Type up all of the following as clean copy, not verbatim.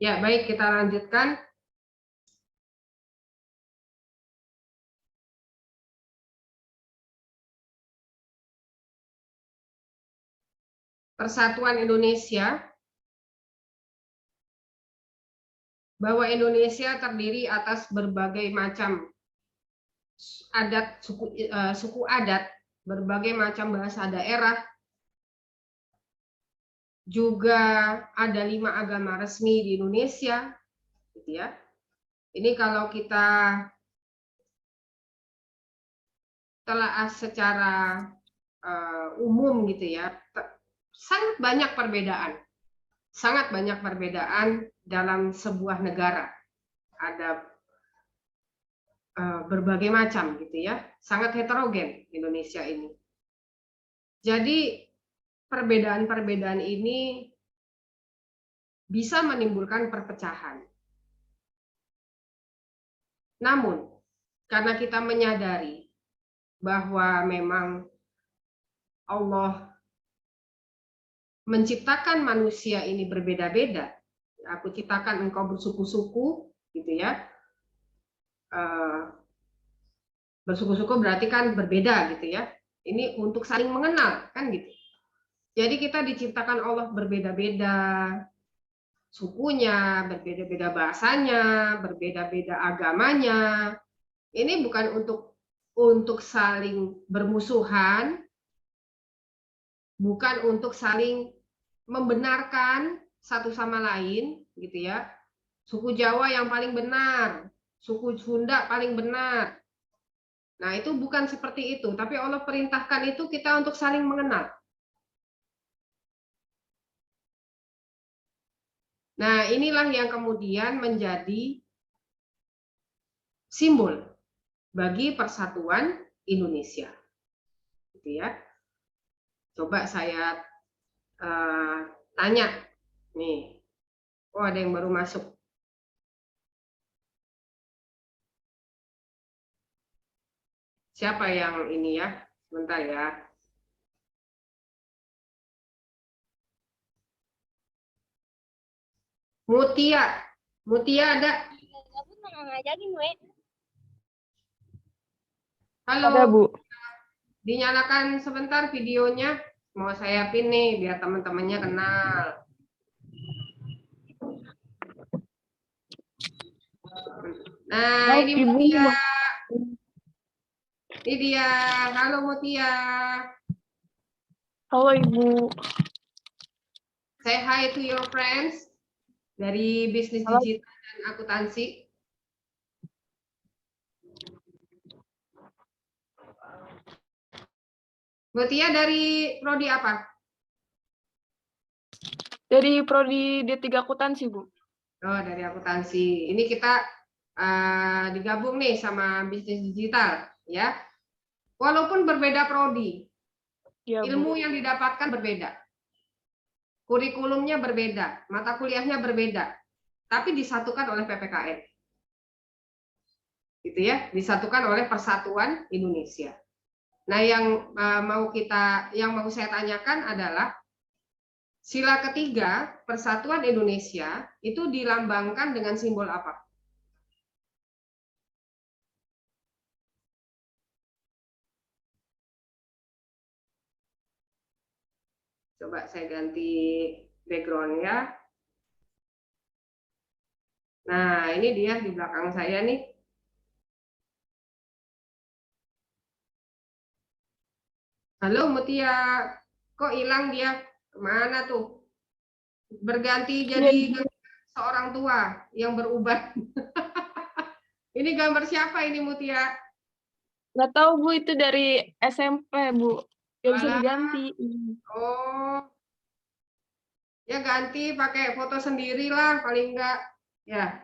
Ya, baik, kita lanjutkan. Persatuan Indonesia, bahwa Indonesia terdiri atas berbagai macam adat, suku adat, berbagai macam bahasa daerah, juga ada 5 agama resmi di Indonesia, gitu ya. Ini kalau kita telah secara umum gitu ya, sangat banyak perbedaan dalam sebuah negara. Ada berbagai macam gitu ya, sangat heterogen Indonesia ini. Jadi perbedaan-perbedaan ini bisa menimbulkan perpecahan. Namun, karena kita menyadari bahwa memang Allah menciptakan manusia ini berbeda-beda, aku ciptakan engkau bersuku-suku, gitu ya. Bersuku-suku berarti kan berbeda, gitu ya. Ini untuk saling mengenal, kan gitu. Jadi kita diciptakan Allah berbeda-beda sukunya, berbeda-beda bahasanya, berbeda-beda agamanya. Ini bukan untuk saling bermusuhan, bukan untuk saling membenarkan satu sama lain, gitu ya. Suku Jawa yang paling benar, suku Sunda paling benar. Nah, itu bukan seperti itu, tapi Allah perintahkan itu kita untuk saling mengenal. Nah, inilah yang kemudian menjadi simbol bagi persatuan Indonesia. Gitu ya. Coba saya tanya nih. Oh, ada yang baru masuk. Siapa yang ini ya? Sebentar ya. Mutia. Mutia ada? Halo. Ada, Bu. Dinyalakan sebentar videonya. Mau saya pin nih biar teman-temannya kenal. Nah, ini Ibu. Mutia. Ini dia. Halo Mutia. Halo, Ibu. Say hi to your friends dari bisnis digital dan akuntansi. Mutia dari prodi apa? Dari prodi D3 Akuntansi, Bu. Oh, dari akuntansi. Ini kita digabung nih sama bisnis digital, ya. Walaupun berbeda prodi, Ya, ilmu Bu. yang didapatkan berbeda, kurikulumnya berbeda, mata kuliahnya berbeda, tapi disatukan oleh PPKN, gitu ya, disatukan oleh Persatuan Indonesia. Nah, yang mau saya tanyakan adalah sila ketiga Persatuan Indonesia itu dilambangkan dengan simbol apa? Coba saya ganti background ya. Nah, ini dia di belakang saya nih. Halo Mutia, kok hilang dia? Kemana tuh? Berganti Iya, jadi Ibu. seorang tua yang berubah. Ini gambar siapa ini Mutia? Nggak tahu, Bu, itu dari SMP, Bu. Nggak bisa Alah, diganti. oh, ya ganti pakai foto sendiri lah paling enggak. Ya.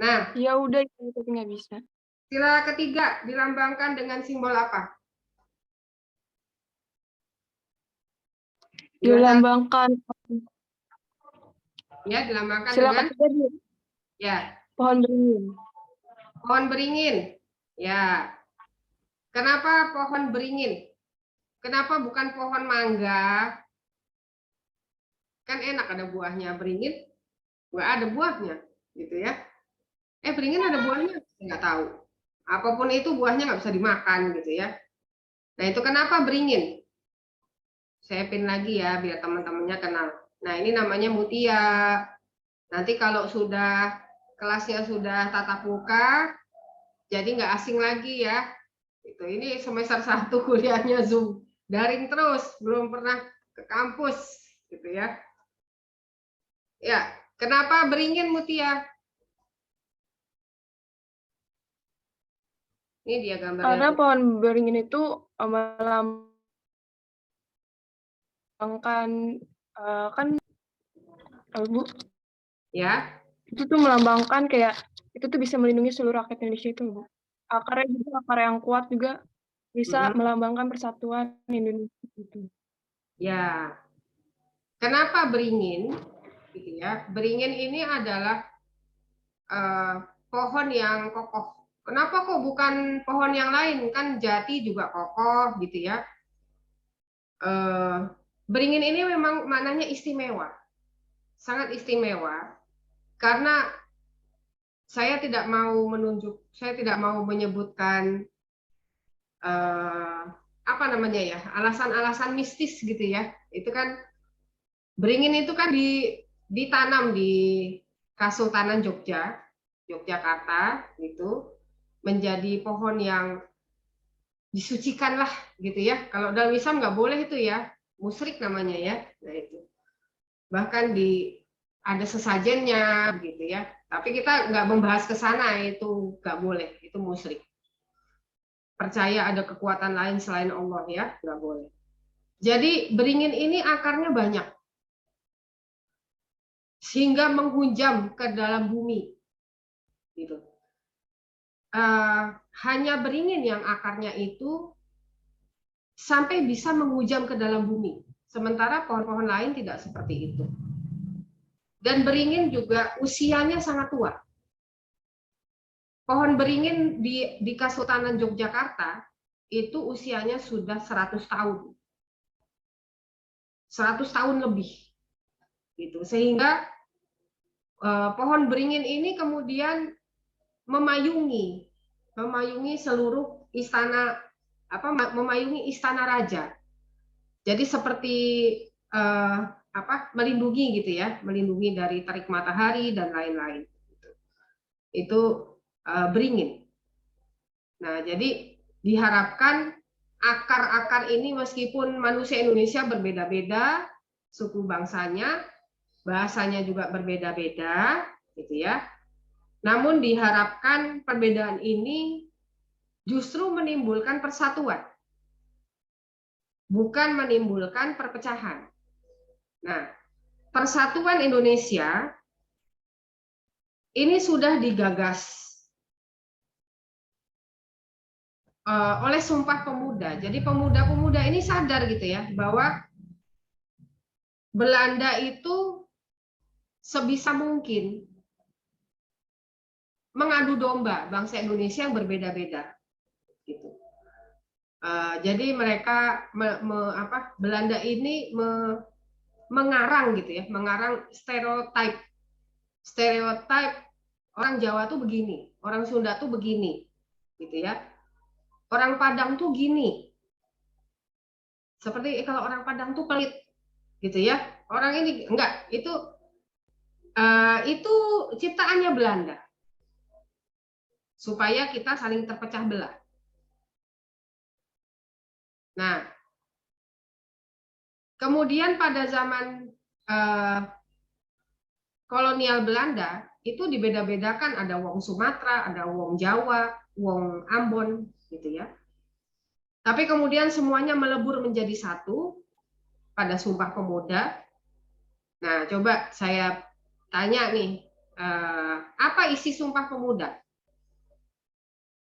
Nah, Ya udah, tapi nggak bisa. sila ketiga dilambangkan dengan simbol apa? Dilambangkan. Ya, dilambangkan Sila dengan ketiga, Bu. ya, Pohon beringin. pohon beringin. Ya. Kenapa pohon beringin? Kenapa bukan pohon mangga? Kan enak ada buahnya beringin. nggak ada buahnya, gitu ya. Beringin ada buahnya? Nggak tahu. Apapun itu buahnya nggak bisa dimakan, gitu ya. Nah, itu kenapa beringin? Saya pin lagi ya, biar teman-temannya kenal. Nah, ini namanya mutia. Nanti kalau sudah kelasnya sudah tatap muka, jadi nggak asing lagi ya. Ini semester 1 kuliahnya Zoom. Daring terus, belum pernah ke kampus, gitu ya. Ya, kenapa beringin Mutia? Ini dia gambarnya Karena tuh. pohon beringin itu melambangkan kan Bu, Ya. itu tuh melambangkan kayak itu tuh bisa melindungi seluruh rakyat Indonesia itu, Bu. Akarnya juga akar yang kuat juga bisa Mm-mm. melambangkan persatuan Indonesia gitu. Ya. Kenapa beringin? Gitu ya. Beringin ini adalah pohon yang kokoh. Kenapa kok bukan pohon yang lain? Kan jati juga kokoh, gitu ya. Beringin ini memang maknanya istimewa, sangat istimewa. Karena saya tidak mau menyebutkan apa namanya ya, alasan-alasan mistis gitu ya. Itu kan beringin itu kan ditanam di Kasultanan Yogyakarta gitu, menjadi pohon yang disucikan lah gitu ya. Kalau dalam Islam nggak boleh itu ya, musyrik namanya ya. Nah itu bahkan ada sesajennya gitu ya. Tapi kita nggak membahas ke sana, itu nggak boleh, itu musyrik. Percaya ada kekuatan lain selain Allah ya, nggak boleh. Jadi beringin ini akarnya banyak sehingga menghunjam ke dalam bumi gitu. Hanya beringin yang akarnya itu sampai bisa menghujam ke dalam bumi. Sementara pohon-pohon lain tidak seperti itu. Dan beringin juga usianya sangat tua. Pohon beringin di Kasultanan Yogyakarta itu usianya sudah 100 tahun. 100 tahun lebih. Gitu. Sehingga pohon beringin ini kemudian memayungi seluruh istana, memayungi istana raja. Jadi seperti melindungi gitu ya, melindungi dari terik matahari dan lain-lain. Itu beringin. Nah, jadi diharapkan akar-akar ini meskipun manusia Indonesia berbeda-beda, suku bangsanya, bahasanya juga berbeda-beda, gitu ya. Namun diharapkan perbedaan ini justru menimbulkan persatuan, bukan menimbulkan perpecahan. Nah, persatuan Indonesia ini sudah digagas oleh Sumpah Pemuda. Jadi pemuda-pemuda ini sadar gitu ya bahwa Belanda itu sebisa mungkin mengadu domba bangsa Indonesia yang berbeda-beda. Gitu. Jadi mereka Belanda ini mengarang gitu ya, mengarang stereotip orang Jawa tuh begini, orang Sunda tuh begini, gitu ya. Orang Padang tuh gini. Seperti kalau orang Padang tuh pelit, gitu ya. Orang ini enggak, itu ciptaannya Belanda supaya kita saling terpecah belah. Nah, kemudian pada zaman kolonial Belanda itu dibeda-bedakan, ada wong Sumatera, ada wong Jawa, wong Ambon, gitu ya. Tapi kemudian semuanya melebur menjadi satu pada Sumpah Pemuda. Nah, coba saya tanya nih, apa isi Sumpah Pemuda?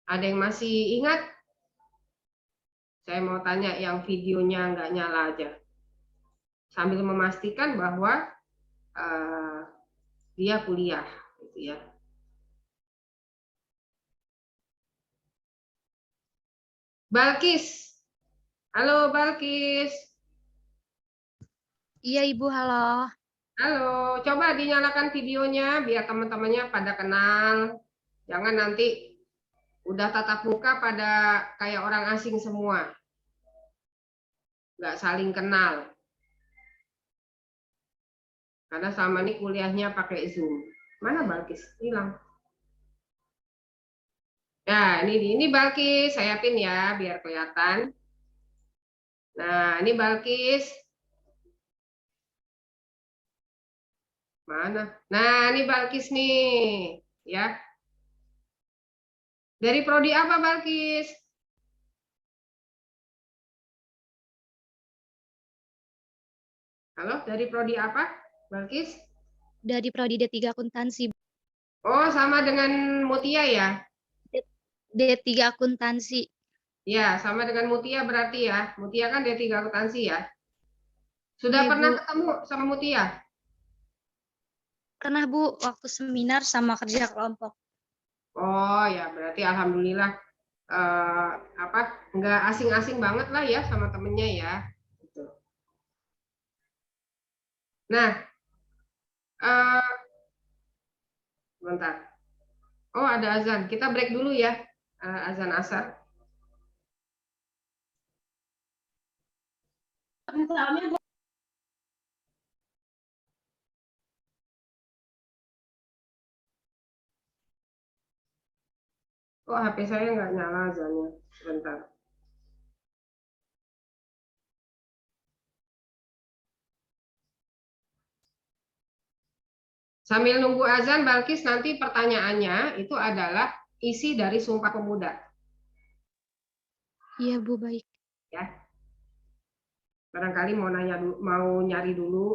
Ada yang masih ingat? Saya mau tanya yang videonya nggak nyala aja. Sambil memastikan bahwa dia kuliah, gitu ya. Balkis, halo Balkis. Iya Ibu, halo. Halo, coba dinyalakan videonya biar teman-temannya pada kenal. Jangan nanti udah tatap muka pada kayak orang asing semua, nggak saling kenal. Karena sama ini kuliahnya pakai Zoom. Mana Balkis? Hilang. Nah, ini Balkis, saya pin ya biar kelihatan. Nah, ini Balkis. Mana? Nah, ini Balkis nih, ya. Dari prodi apa Balkis? Halo, dari prodi apa, Balkis? Dari prodi D3 akuntansi. Oh, sama dengan Mutia ya? D3 akuntansi. Ya, sama dengan Mutia berarti ya. Mutia kan D3 akuntansi ya. Sudah Iya, pernah Bu. ketemu sama Mutia? Pernah, Bu, waktu seminar sama kerja kelompok. Oh ya, berarti alhamdulillah eh, apa nggak asing-asing banget lah ya sama temennya ya. Gitu. Nah, bentar. Oh, ada azan. Kita break dulu ya. Azan asar. Kok HP saya nggak nyala azannya? Bentar. Sambil nunggu azan, Balkis, nanti pertanyaannya itu adalah isi dari Sumpah Pemuda. Iya, Bu, baik. Ya, barangkali mau nanya, mau nyari dulu.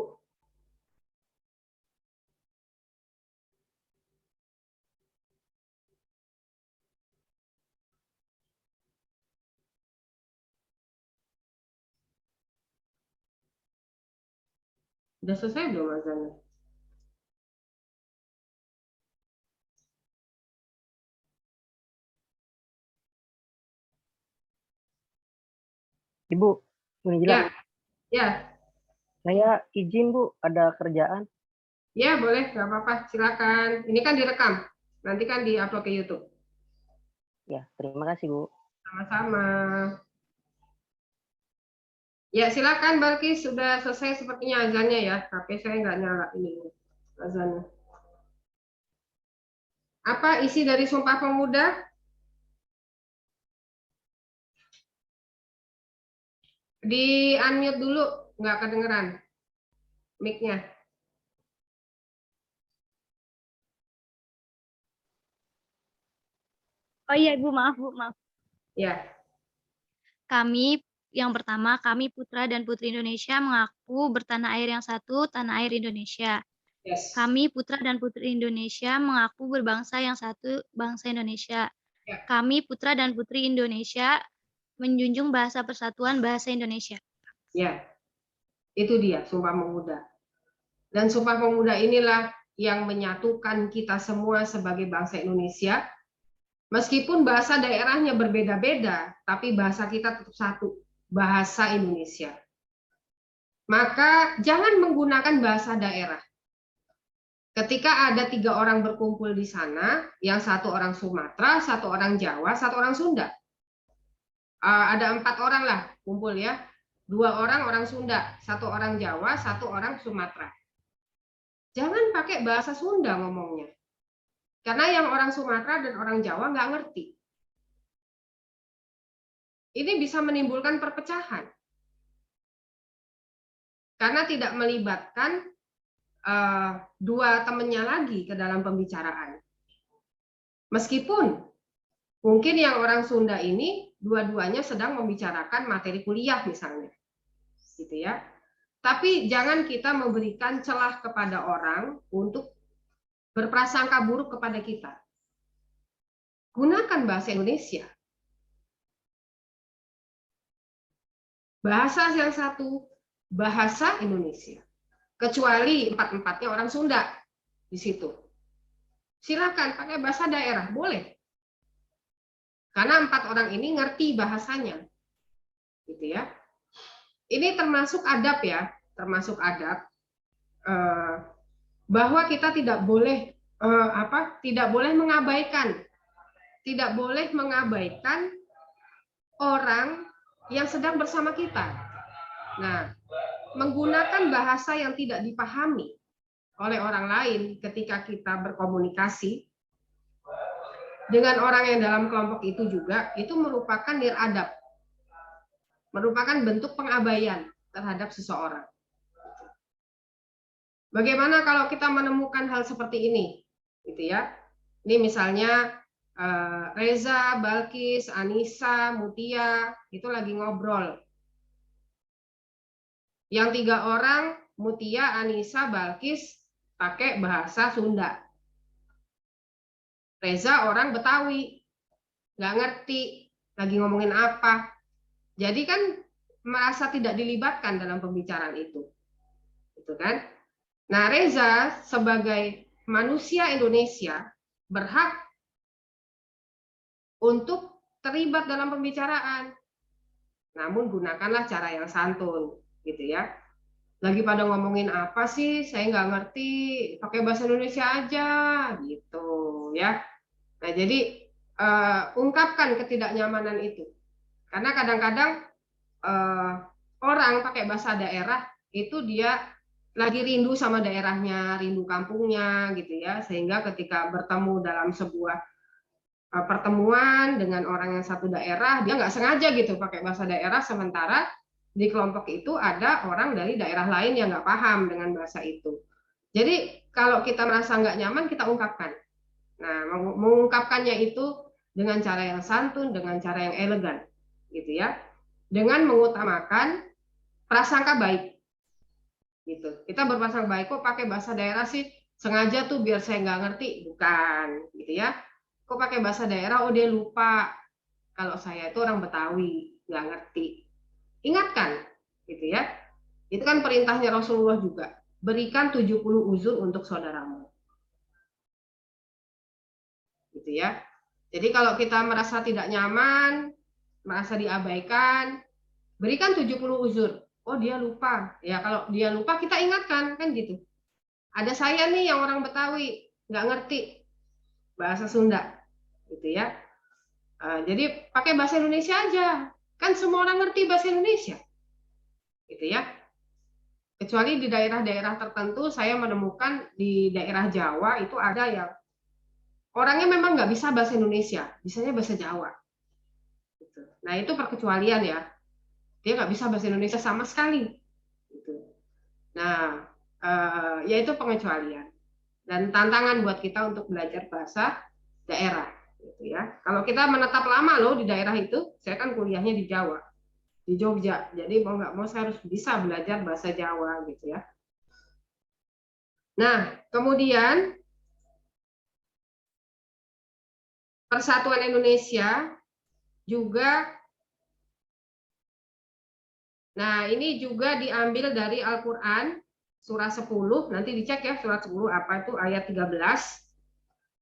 Udah selesai belum azannya? Ibu, Unijila, Ya, ya, saya izin Bu, ada kerjaan. ya boleh, nggak apa-apa. Silakan. Ini kan direkam. Nanti kan diupload ke YouTube. Ya, terima kasih Bu. Sama-sama. Ya, silakan Balkis. Sudah selesai sepertinya azannya ya. HP saya nggak nyala ini azannya. Apa isi dari Sumpah Pemuda? Di unmute dulu, nggak kedengeran mic-nya. Oh iya, Bu, maaf, Bu, maaf. Ya, Kami, yang pertama, kami putra dan putri Indonesia mengaku bertanah air yang satu, tanah air Indonesia. yes. Kami putra dan putri Indonesia mengaku berbangsa yang satu, bangsa Indonesia. Ya. Kami putra dan putri Indonesia menjunjung bahasa persatuan bahasa Indonesia. Ya, itu dia Sumpah Pemuda. Dan Sumpah Pemuda inilah yang menyatukan kita semua sebagai bangsa Indonesia. Meskipun bahasa daerahnya berbeda-beda, tapi bahasa kita tetap satu, bahasa Indonesia. Maka jangan menggunakan bahasa daerah. Ketika ada 3 orang berkumpul di sana, yang satu orang Sumatera, satu orang Jawa, satu orang Sunda. Ada 4 orang lah kumpul ya. 2 orang orang Sunda, 1 orang Jawa, 1 orang Sumatera. Jangan pakai bahasa Sunda ngomongnya. Karena yang orang Sumatera dan orang Jawa nggak ngerti. Ini bisa menimbulkan perpecahan. Karena tidak melibatkan dua temannya lagi ke dalam pembicaraan. Meskipun mungkin yang orang Sunda ini dua-duanya sedang membicarakan materi kuliah misalnya. Gitu ya. Tapi jangan kita memberikan celah kepada orang untuk berprasangka buruk kepada kita. Gunakan bahasa Indonesia. Bahasa yang satu, bahasa Indonesia. Kecuali 4-4-nya orang Sunda di situ. Silakan pakai bahasa daerah, boleh. Karena 4 orang ini ngerti bahasanya. Gitu ya. Ini termasuk adab ya, termasuk adab. bahwa kita tidak boleh tidak boleh mengabaikan orang yang sedang bersama kita. Nah, menggunakan bahasa yang tidak dipahami oleh orang lain ketika kita berkomunikasi dengan orang yang dalam kelompok itu juga, itu merupakan niradab, merupakan bentuk pengabaian terhadap seseorang. Bagaimana kalau kita menemukan hal seperti ini, gitu ya? Ini misalnya Reza, Balkis, Anissa, Mutia itu lagi ngobrol. Yang 3 orang, Mutia, Anissa, Balkis pakai bahasa Sunda. Reza orang Betawi, nggak ngerti lagi ngomongin apa. Jadi kan merasa tidak dilibatkan dalam pembicaraan itu, gitu kan? Nah, Reza sebagai manusia Indonesia berhak untuk terlibat dalam pembicaraan. Namun gunakanlah cara yang santun, gitu ya. Lagi pada ngomongin apa sih? Saya nggak ngerti. Pakai bahasa Indonesia aja, gitu ya. Nah, jadi ungkapkan ketidaknyamanan itu. Karena kadang-kadang orang pakai bahasa daerah itu dia lagi rindu sama daerahnya, rindu kampungnya, gitu ya. Sehingga ketika bertemu dalam sebuah pertemuan dengan orang yang satu daerah, dia nggak sengaja gitu pakai bahasa daerah, sementara di kelompok itu ada orang dari daerah lain yang nggak paham dengan bahasa itu. Jadi kalau kita merasa nggak nyaman, kita ungkapkan. Nah, mengungkapkannya itu dengan cara yang santun, dengan cara yang elegan, gitu ya, dengan mengutamakan prasangka baik, gitu. Kita berprasangka baik, kok pakai bahasa daerah sih, sengaja tuh biar saya nggak ngerti, bukan, gitu ya. Kok pakai bahasa daerah, oh dia lupa kalau saya itu orang Betawi, nggak ngerti. Ingatkan, gitu ya. Itu kan perintahnya Rasulullah juga. Berikan 70 uzur untuk saudaramu. Gitu ya. Jadi kalau kita merasa tidak nyaman, merasa diabaikan, berikan 70 uzur. Oh dia lupa. Ya kalau dia lupa kita ingatkan, kan gitu. Ada saya nih yang orang Betawi, nggak ngerti bahasa Sunda. Gitu ya. Jadi pakai bahasa Indonesia aja. Kan semua orang ngerti bahasa Indonesia. Gitu ya. Kecuali di daerah-daerah tertentu saya menemukan di daerah Jawa itu ada yang orangnya memang nggak bisa bahasa Indonesia, bisanya bahasa Jawa. Gitu. Nah itu perkecualian ya. Dia nggak bisa bahasa Indonesia sama sekali. Gitu. Nah, yaitu pengecualian. Dan tantangan buat kita untuk belajar bahasa daerah. Gitu ya. Kalau kita menetap lama loh di daerah itu, saya kan kuliahnya di Jawa, di Jogja. Jadi mau nggak mau saya harus bisa belajar bahasa Jawa gitu ya. Nah, kemudian Persatuan Indonesia juga, nah ini juga diambil dari Al-Quran surah 10, nanti dicek ya surah 10 apa itu ayat 13,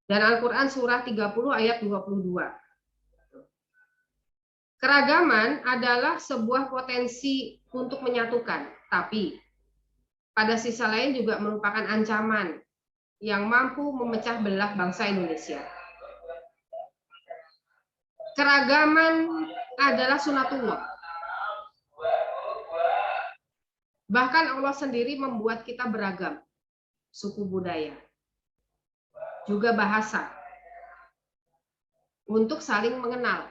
dan Al-Quran surah 30 ayat 22. Keragaman adalah sebuah potensi untuk menyatukan, tapi pada sisi lain juga merupakan ancaman yang mampu memecah belah bangsa Indonesia. Keragaman adalah sunatullah. Bahkan Allah sendiri membuat kita beragam, suku budaya, juga bahasa, untuk saling mengenal.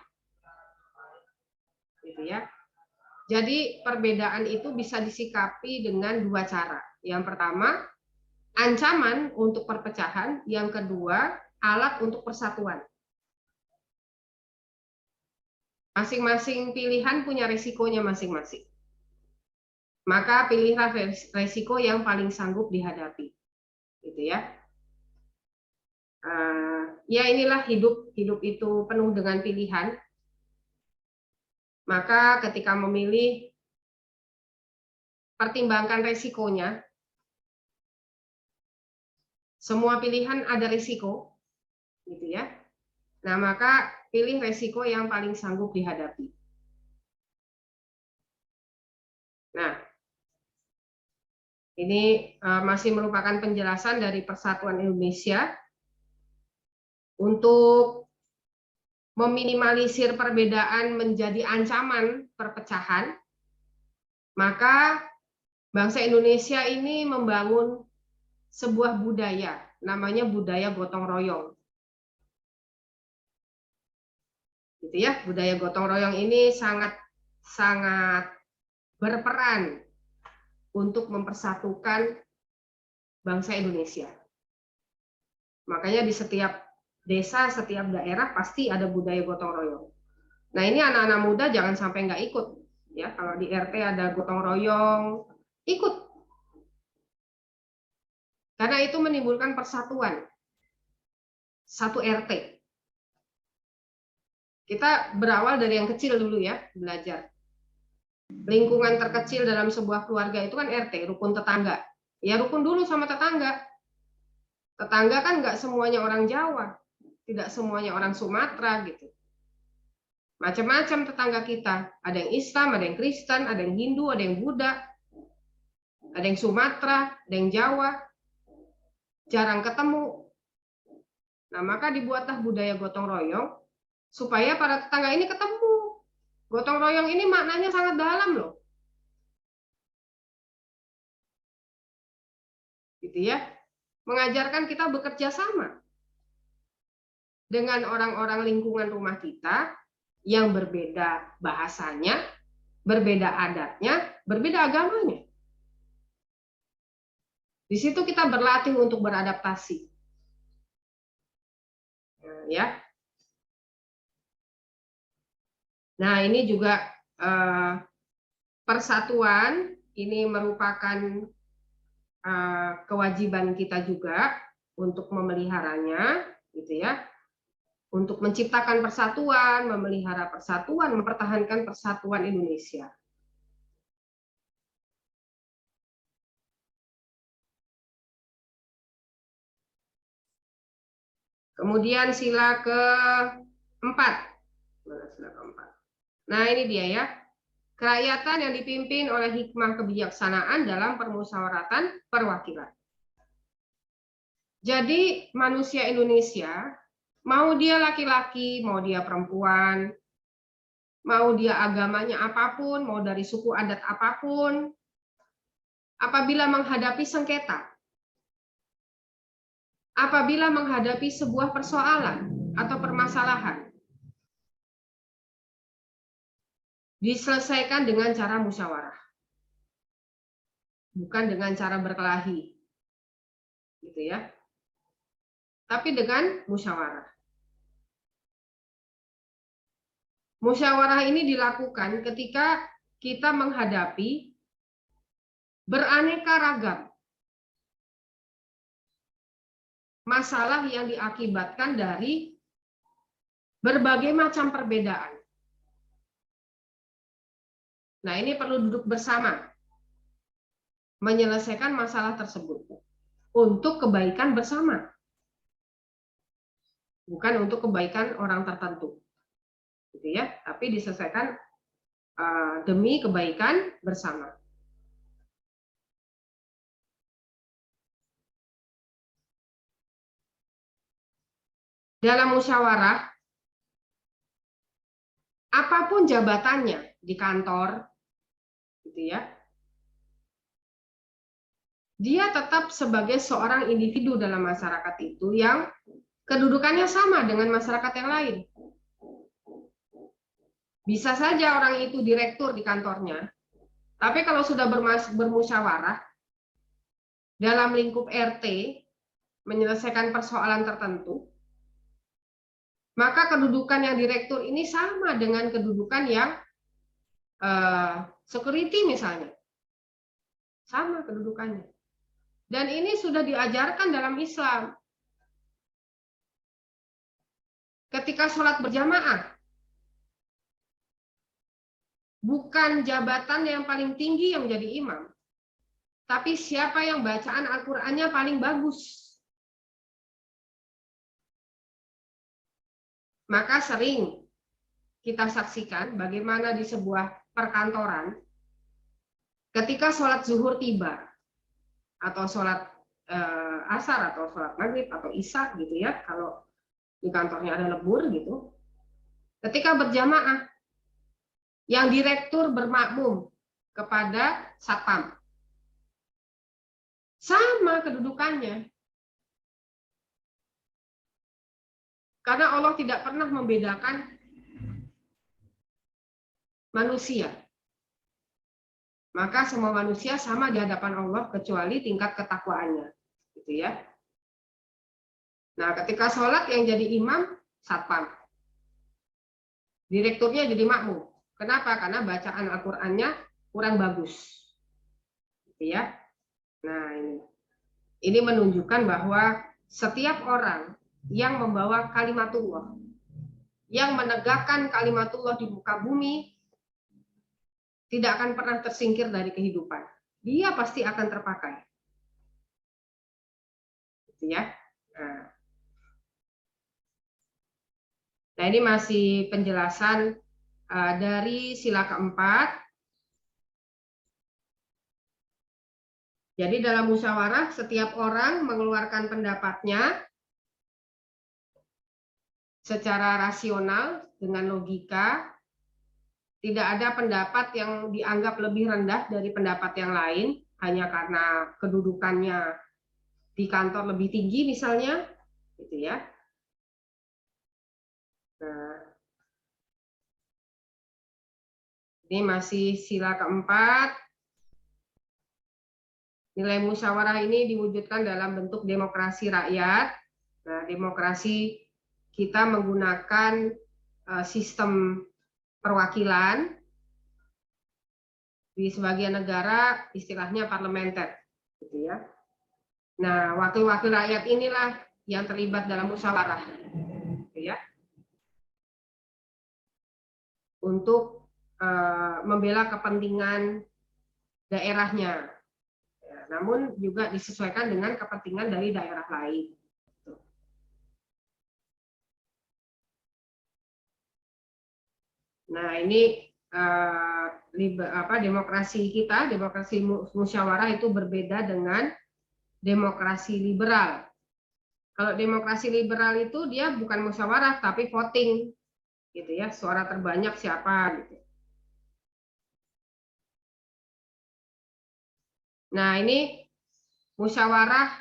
Gitu ya. Jadi perbedaan itu bisa disikapi dengan 2 cara. Yang pertama, ancaman untuk perpecahan. Yang kedua, alat untuk persatuan. Masing-masing pilihan punya risikonya masing-masing. Maka pilihlah risiko yang paling sanggup dihadapi. Gitu ya. Ya inilah hidup itu penuh dengan pilihan. Maka ketika memilih, pertimbangkan resikonya. Semua pilihan ada risiko, gitu ya. Nah, maka pilih resiko yang paling sanggup dihadapi. Nah, Ini masih merupakan penjelasan dari Persatuan Indonesia untuk meminimalisir perbedaan menjadi ancaman perpecahan. Maka bangsa Indonesia ini membangun sebuah budaya, namanya budaya gotong royong. Gitu ya, budaya gotong royong ini sangat berperan untuk mempersatukan bangsa Indonesia. Makanya di setiap desa, setiap daerah pasti ada budaya gotong royong. Nah, ini anak-anak muda jangan sampai nggak ikut. Ya, kalau di RT ada gotong royong, ikut. Karena itu menimbulkan persatuan. Satu RT. Kita berawal dari yang kecil dulu ya, belajar. Lingkungan terkecil dalam sebuah keluarga itu kan RT, rukun tetangga. Ya rukun dulu sama tetangga. Tetangga kan nggak semuanya orang Jawa, tidak semuanya orang Sumatera gitu. Macam-macam tetangga kita. Ada yang Islam, ada yang Kristen, ada yang Hindu, ada yang Buddha, ada yang Sumatera, ada yang Jawa. Jarang ketemu. Nah, maka dibuatlah budaya gotong royong supaya para tetangga ini ketemu. Gotong royong ini maknanya sangat dalam loh. Gitu ya. Mengajarkan kita bekerja sama dengan orang-orang lingkungan rumah kita yang berbeda bahasanya, berbeda adatnya, berbeda agamanya. Di situ kita berlatih untuk beradaptasi. Ya. Nah, ini juga persatuan ini merupakan kewajiban kita juga untuk memeliharanya, gitu ya. Untuk menciptakan persatuan, memelihara persatuan, mempertahankan persatuan Indonesia. Kemudian sila keempat. Nah, ini dia ya. Kerakyatan yang dipimpin oleh hikmah kebijaksanaan dalam permusyawaratan perwakilan. Jadi manusia Indonesia, mau dia laki-laki, mau dia perempuan, mau dia agamanya apapun, mau dari suku adat apapun, apabila menghadapi sengketa, apabila menghadapi sebuah persoalan atau permasalahan, diselesaikan dengan cara musyawarah, bukan dengan cara berkelahi, gitu ya. Tapi dengan musyawarah. Musyawarah ini dilakukan ketika kita menghadapi beraneka ragam masalah yang diakibatkan dari berbagai macam perbedaan. Nah, ini perlu duduk bersama menyelesaikan masalah tersebut untuk kebaikan bersama, bukan untuk kebaikan orang tertentu, gitu ya. Tapi diselesaikan demi kebaikan bersama. Dalam musyawarah, apapun jabatannya di kantor, gitu ya, dia tetap sebagai seorang individu dalam masyarakat itu yang kedudukannya sama dengan masyarakat yang lain. Bisa saja orang itu direktur di kantornya, tapi kalau sudah bermusyawarah dalam lingkup RT menyelesaikan persoalan tertentu, maka kedudukan yang direktur ini sama dengan kedudukan yang security misalnya. Sama kedudukannya. Dan ini sudah diajarkan dalam Islam. Ketika sholat berjamaah, bukan jabatan yang paling tinggi yang menjadi imam, tapi siapa yang bacaan Al-Qur'annya paling bagus. Maka sering kita saksikan bagaimana di sebuah perkantoran, ketika sholat zuhur tiba, atau sholat asar atau sholat maghrib atau isya gitu ya, kalau di kantornya ada lembur gitu. Ketika berjamaah, yang direktur bermakmum kepada satpam. Sama kedudukannya. Karena Allah tidak pernah membedakan manusia. Maka semua manusia sama di hadapan Allah kecuali tingkat ketakwaannya. Gitu ya. Nah, ketika sholat yang jadi imam satpam. Direkturnya jadi makmum. Kenapa? Karena bacaan Al-Qur'annya kurang bagus. Gitu ya. Nah, ini menunjukkan bahwa setiap orang yang membawa kalimatullah, yang menegakkan kalimatullah di muka bumi, tidak akan pernah tersingkir dari kehidupan. Dia pasti akan terpakai. Gitu ya. Nah, ini masih penjelasan dari sila keempat. Jadi dalam musyawarah, setiap orang mengeluarkan pendapatnya secara rasional dengan logika. Tidak ada pendapat yang dianggap lebih rendah dari pendapat yang lain hanya karena kedudukannya di kantor lebih tinggi misalnya, gitu ya. Nah, ini masih sila keempat. Nilai musyawarah ini diwujudkan dalam bentuk demokrasi rakyat. Nah, demokrasi kita menggunakan sistem perwakilan. Di sebagian negara istilahnya parlementer, gitu ya. Nah, wakil-wakil rakyat inilah yang terlibat dalam musyawarah, gitu ya, untuk membela kepentingan daerahnya. Ya, namun juga disesuaikan dengan kepentingan dari daerah lain. Nah, ini demokrasi kita, demokrasi musyawarah itu berbeda dengan demokrasi liberal. Kalau demokrasi liberal itu dia bukan musyawarah tapi voting, gitu ya, suara terbanyak siapa gitu. Nah, ini musyawarah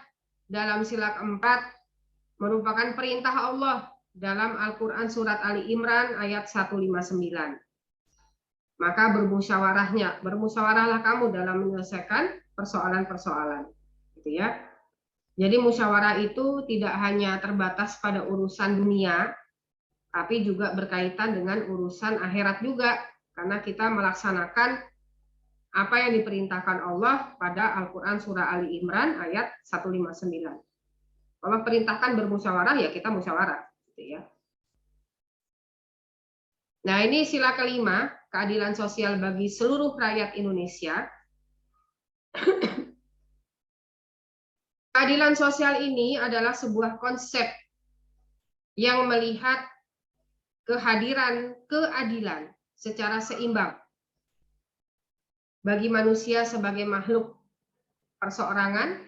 dalam sila keempat merupakan perintah Allah dalam Al-Quran surat Ali Imran ayat 159. Maka bermusyawarahlah kamu dalam menyelesaikan persoalan-persoalan, gitu ya. Jadi musyawarah itu tidak hanya terbatas pada urusan dunia, tapi juga berkaitan dengan urusan akhirat juga, karena kita melaksanakan apa yang diperintahkan Allah pada Al-Quran surah Ali Imran ayat 159. Allah perintahkan bermusyawarah, ya kita musyawarah, gitu ya. Nah, ini sila kelima, keadilan sosial bagi seluruh rakyat Indonesia. Keadilan sosial ini adalah sebuah konsep yang melihat kehadiran keadilan secara seimbang bagi manusia sebagai makhluk perseorangan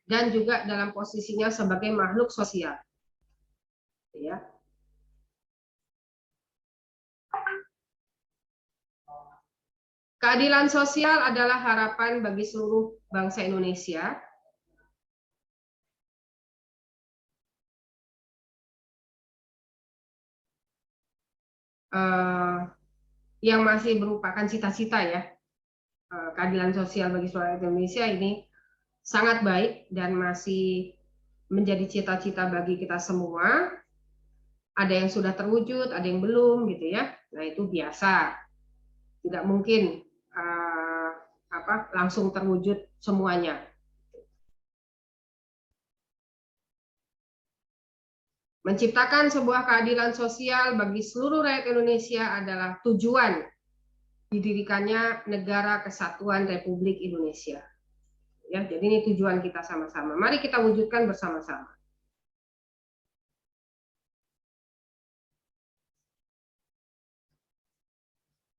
dan juga dalam posisinya sebagai makhluk sosial. Ya. Keadilan sosial adalah harapan bagi seluruh bangsa Indonesia. Yang masih merupakan cita-cita ya. Keadilan sosial bagi seluruh rakyat Indonesia ini sangat baik dan masih menjadi cita-cita bagi kita semua. Ada yang sudah terwujud, ada yang belum gitu ya. Nah, itu biasa. Tidak mungkin langsung terwujud semuanya. Menciptakan sebuah keadilan sosial bagi seluruh rakyat Indonesia adalah tujuan didirikannya Negara Kesatuan Republik Indonesia. Ya, jadi ini tujuan kita sama-sama. Mari kita wujudkan bersama-sama.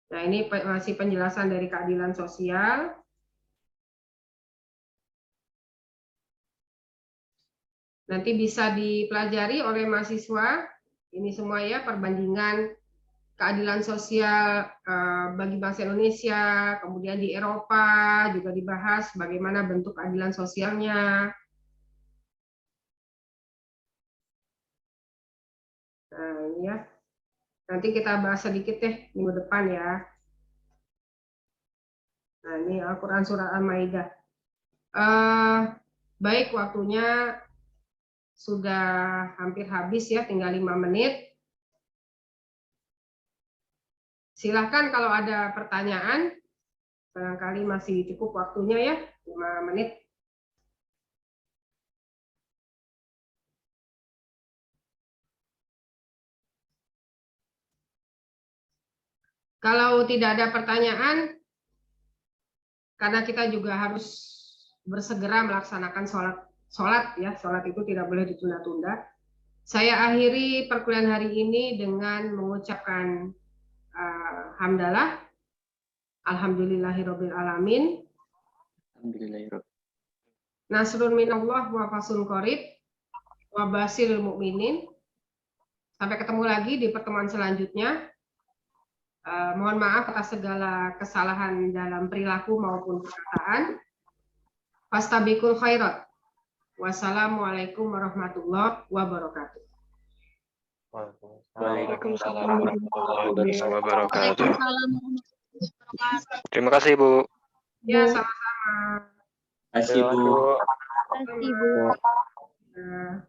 Nah, ini masih penjelasan dari keadilan sosial. Nanti bisa dipelajari oleh mahasiswa. Ini semua ya, perbandingan keadilan sosial bagi bangsa Indonesia, kemudian di Eropa juga dibahas bagaimana bentuk keadilan sosialnya. Nah, ini ya. Nanti kita bahas sedikit deh minggu depan ya. Nah, ini Al-Quran Surat Al-Maidah. Baik, waktunya sudah hampir habis ya, tinggal 5 menit. Silahkan kalau ada pertanyaan, barangkali masih cukup waktunya ya, 5 menit. Kalau tidak ada pertanyaan, karena kita juga harus bersegera melaksanakan sholat ya, sholat itu tidak boleh ditunda-tunda. Saya akhiri perkuliahan hari ini dengan mengucapkan hamdalah, alhamdulillahirabbil alamin. Alhamdulillahirabbil. Nasrun minallah wa fathun qarib wa basyiril mukminin. Sampai ketemu lagi di pertemuan selanjutnya. Mohon maaf atas segala kesalahan dalam perilaku maupun perkataan. Fastabiqul khairat. Wassalamualaikum warahmatullahi wabarakatuh. Waalaikumsalam warahmatullahi wabarakatuh. Waalaikumsalam warahmatullahi wabarakatuh. Terima kasih, Bu. Ya, sama-sama. Terima kasih, Bu. Terima kasih, Bu. Nah.